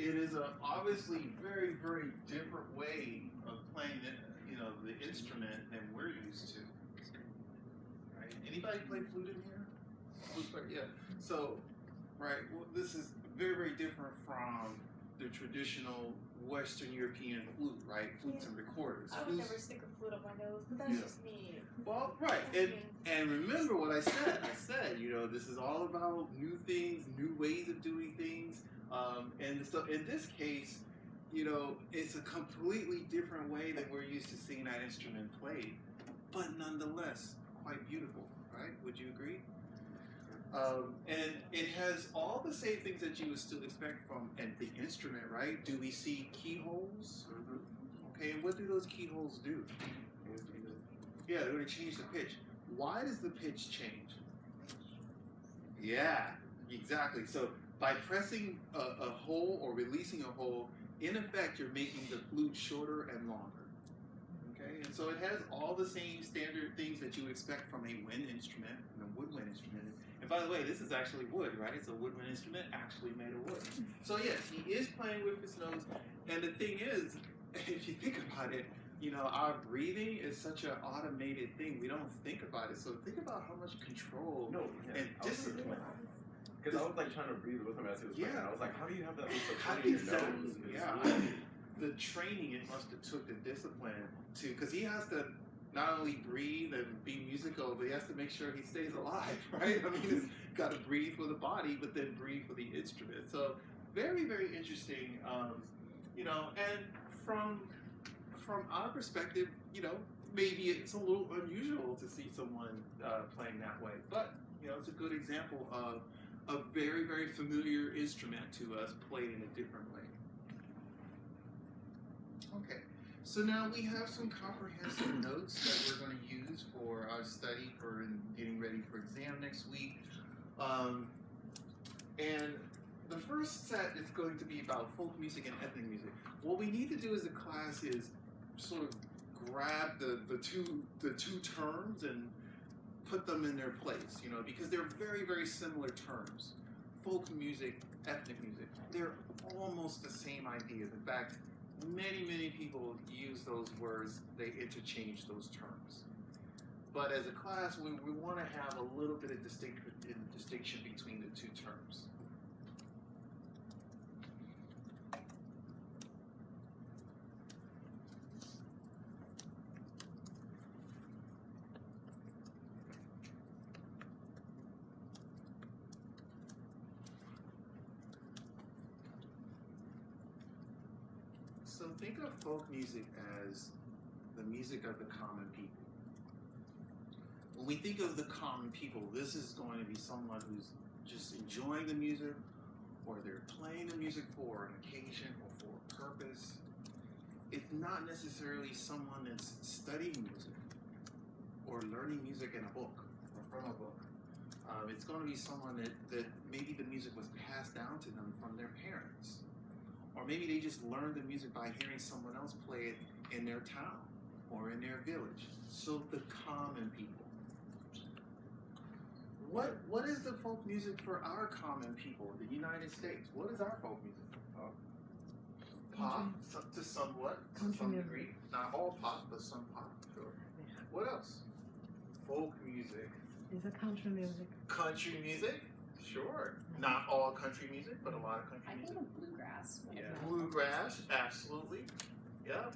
it is a obviously very, very different way of playing the instrument than we're used to. Right? Anybody play flute in here? Flute player? Yeah. So, right, well, this is very, very different from the traditional Western European flute, right? Flutes and recorders. I would never stick a flute up my nose, but that's just me. Well, right, and remember what I said. I said, this is all about new things, new ways of doing things, and so in this case, it's a completely different way that we're used to seeing that instrument played, but nonetheless quite beautiful, right? Would you agree? And it has all the same things that you would still expect from the instrument, right? Do we see keyholes? Okay, and what do those keyholes do? Yeah, they're going to change the pitch. Why does the pitch change? Yeah, exactly. So by pressing a hole or releasing a hole, in effect, you're making the flute shorter and longer. Okay, and so it has all the same standard things that you would expect from a wind instrument and a woodwind instrument. And by the way, this is actually wood, right? It's a woodwind instrument actually made of wood. So yes, he is playing with his nose. And the thing is, if you think about it, our breathing is such an automated thing. We don't think about it. So think about how much control and discipline. Because I was trying to breathe with him as he was playing. I was like, how do you have that so How do you nose? Yeah. The training it must have took the discipline to, because he has to not only breathe and be musical, but he has to make sure he stays alive, right? I mean, he's got to breathe for the body, but then breathe for the instrument. So very, very interesting. And from our perspective, maybe it's a little unusual to see someone playing that way, but it's a good example of a very, very familiar instrument to us played in a different way. Okay, so now we have some comprehensive notes that we're going to use for our study for getting ready for exam next week. And the first set is going to be about folk music and ethnic music. What we need to do as a class is sort of grab the two terms and put them in their place, because they're very, very similar terms. Folk music, ethnic music, they're almost the same ideas. In fact, many people use those words, they interchange those terms. But as a class, we want to have a little bit of distinction between the two terms. So think of folk music as the music of the common people. When we think of the common people, this is going to be someone who's just enjoying the music, or they're playing the music for an occasion or for a purpose. It's not necessarily someone that's studying music or learning music in a book or from a book. It's going to be someone that maybe the music was passed down to them from their parents. Or maybe they just learned the music by hearing someone else play it in their town or in their village. So the common people. What is the folk music for our common people, the United States? What is our folk music? Pop, to some degree. Not all pop, but some pop, sure. What else? Folk music. Is it country music? Country music? Sure. Not all country music, but a lot of country music. I think of bluegrass. Yeah. Bluegrass, absolutely. Yeah.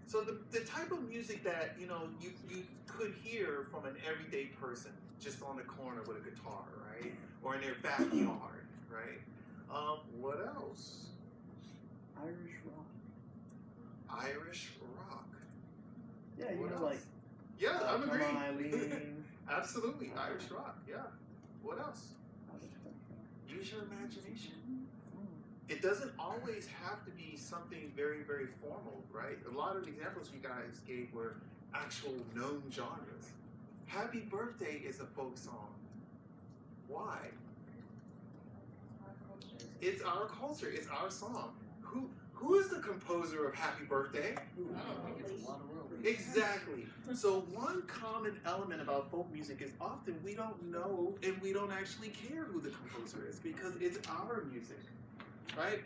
So the type of music that you could hear from an everyday person just on the corner with a guitar, right? Or in their backyard, right? What else? Irish rock. Irish rock. Yeah, What else? like. Yeah, I'm Come agreeing. On, Eileen. Absolutely, Irish rock. Yeah. What else? Use your imagination. It doesn't always have to be something very, very formal, right? A lot of examples you guys gave were actual known genres. Happy Birthday is a folk song. Why? It's our culture. It's our song. Who is the composer of Happy Birthday? Exactly. So one common element about folk music is often we don't know and we don't actually care who the composer is because it's our music, right?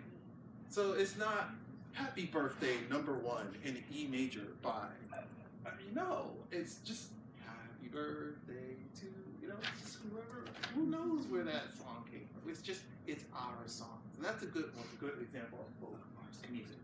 So it's not Happy Birthday #1 in E major by, no, it's just Happy Birthday to, it's just who knows where that song came from. It's our song. And that's a good one, a good example of folk music.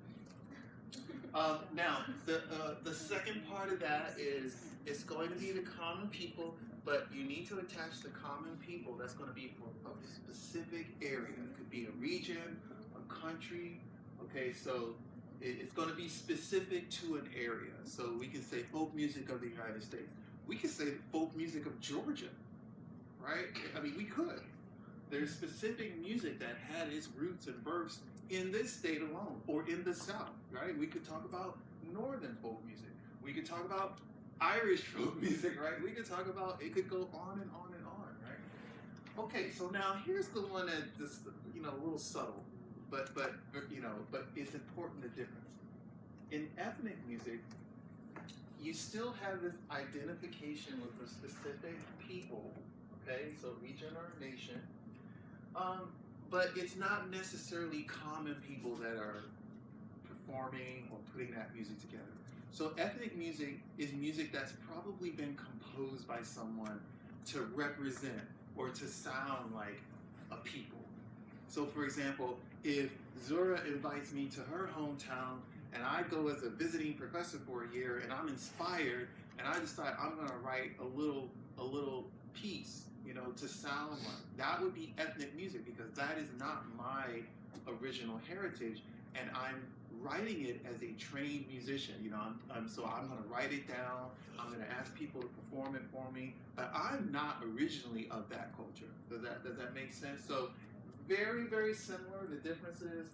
Now, the second part of that is it's going to be the common people, but you need to attach the common people. That's going to be for a specific area. It could be a region, a country. Okay, so it's going to be specific to an area. So we can say folk music of the United States. We could say folk music of Georgia, right? I mean, we could. There's specific music that had its roots and births in this state alone, or in the South, right? We could talk about Northern folk music. We could talk about Irish folk music, right? We could talk about, it could go on and on and on, right? Okay, so now here's the one that just, a little subtle, but it's important, the difference. In ethnic music, you still have this identification with a specific people, okay? So region or nation. But it's not necessarily common people that are performing or putting that music together. So ethnic music is music that's probably been composed by someone to represent or to sound like a people. So for example, if Zura invites me to her hometown and I go as a visiting professor for a year and I'm inspired and I decide I'm gonna write a little piece, to sound like, that would be ethnic music because that is not my original heritage, and I'm writing it as a trained musician. So I'm going to write it down. I'm going to ask people to perform it for me, but I'm not originally of that culture. Does that make sense? So very, very similar. The difference is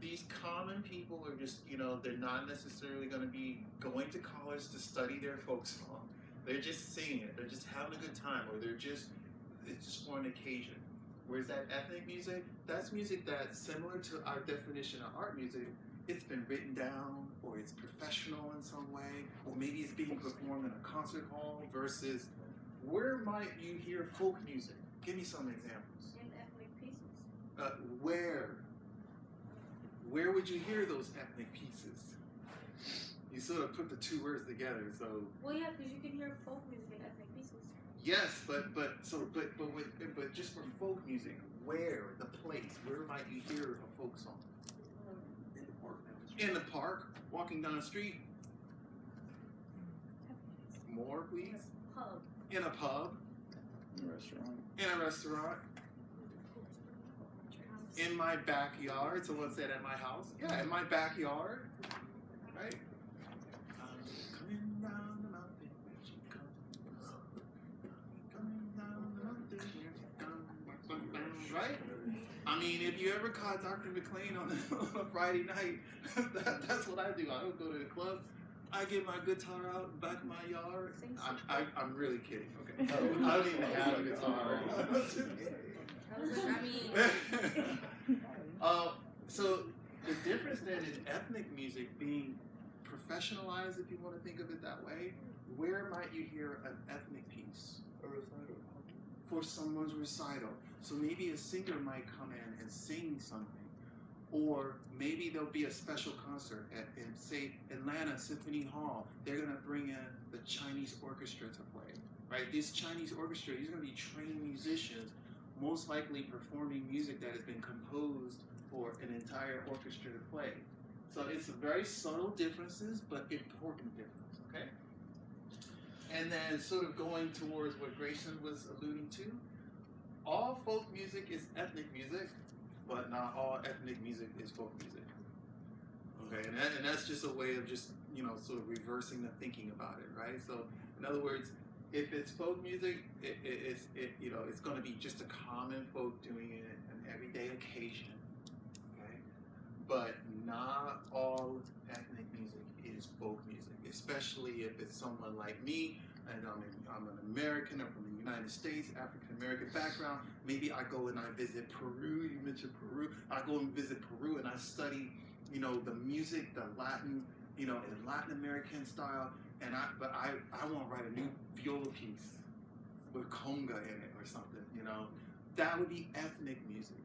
these common people are just, they're not necessarily going to be going to college to study their folk song. They're just singing it. They're just having a good time, or it's just for an occasion. Whereas that ethnic music, that's music that's similar to our definition of art music. It's been written down, or it's professional in some way, or maybe it's being performed in a concert hall versus where might you hear folk music? Give me some examples. In ethnic pieces. Where would you hear those ethnic pieces? You sort of put the two words together, so. Well, yeah, because you can hear folk music in ethnic pieces. Yes, but just for folk music, where, the place, where might you hear a folk song? In the park. In the park, walking down the street. More, please. Pub. In a pub. In a restaurant. In a restaurant. In my backyard. Someone said at my house. Yeah, in my backyard. Right? Coming down the mountain, where you come. Coming down the mountain, where you come. Right? I mean, if you ever caught Dr. McLean on a Friday night, that's what I do. I don't go to the club. I get my guitar out in the back of my yard. I'm really kidding. Okay. I don't even have a guitar. So the difference then is ethnic music being professionalized, if you want to think of it that way. Where might you hear an ethnic piece? A recital. For someone's recital. So maybe a singer might come in and sing something. Or maybe there'll be a special concert in, say, Atlanta Symphony Hall. They're going to bring in the Chinese orchestra to play. Right? This Chinese orchestra, these are going to be trained musicians, most likely performing music that has been composed for an entire orchestra to play. So it's very subtle differences, but important differences, okay? And then sort of going towards what Grayson was alluding to, all folk music is ethnic music, but not all ethnic music is folk music. Okay, and that's just a way of just, sort of reversing the thinking about it, right? So in other words, if it's folk music, it's going to be just a common folk doing it an everyday occasion, okay? But not all ethnic music is folk music, especially if it's someone like me, and I'm an American, I'm from the United States, African American background. Maybe I go and I visit Peru. You mentioned Peru. I go and visit Peru and I study, the music, the Latin, in Latin American style. And I want to write a new viola piece with conga in it or something, That would be ethnic music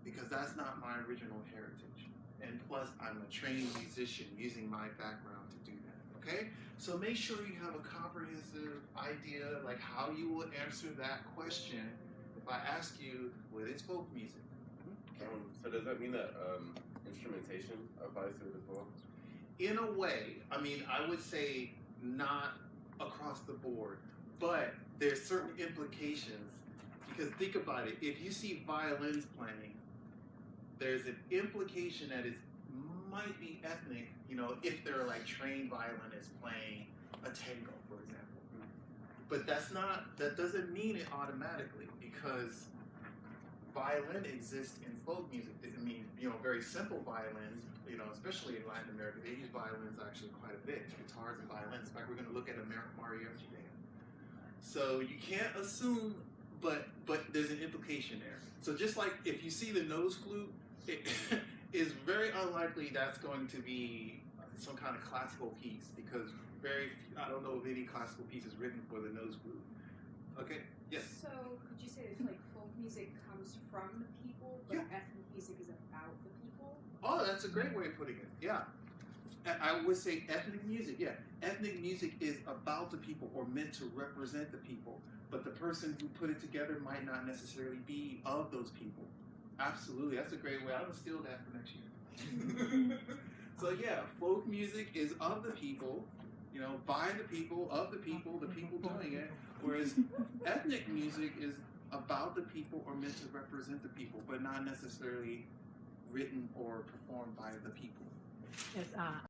because that's not my original heritage. and plus I'm a trained musician using my background to do that. Okay, so make sure you have a comprehensive idea like how you will answer that question if I ask you what is folk music. So does that mean that instrumentation applies to it as well? In a way, I mean, I would say not across the board, but there's certain implications because think about it. If you see violins playing, there's an implication that it might be ethnic, you know, if they're like trained violinists playing a tango, for example. But that doesn't mean it automatically because violin exists in folk music. I mean, you know, very simple violins, you know, especially in Latin America, they use violins actually quite a bit, guitars and violins. In fact, we're going to look at a mariachi band. So you can't assume, but there's an implication there. So just like if you see the nose flute, it is very unlikely that's going to be some kind of classical piece because I don't know of any classical pieces written for the nose flute. Okay, yes? So could you say that like folk music comes from the people, but ethnic music is about the people? Oh, that's a great way of putting it. Yeah. I would say ethnic music, yeah. Ethnic music is about the people or meant to represent the people, but the person who put it together might not necessarily be of those people. Absolutely, that's a great way. I'm gonna steal that for next year. So yeah, folk music is of the people, you know, by the people, of the people doing it, whereas ethnic music is about the people or meant to represent the people, but not necessarily written or performed by the people. Yes,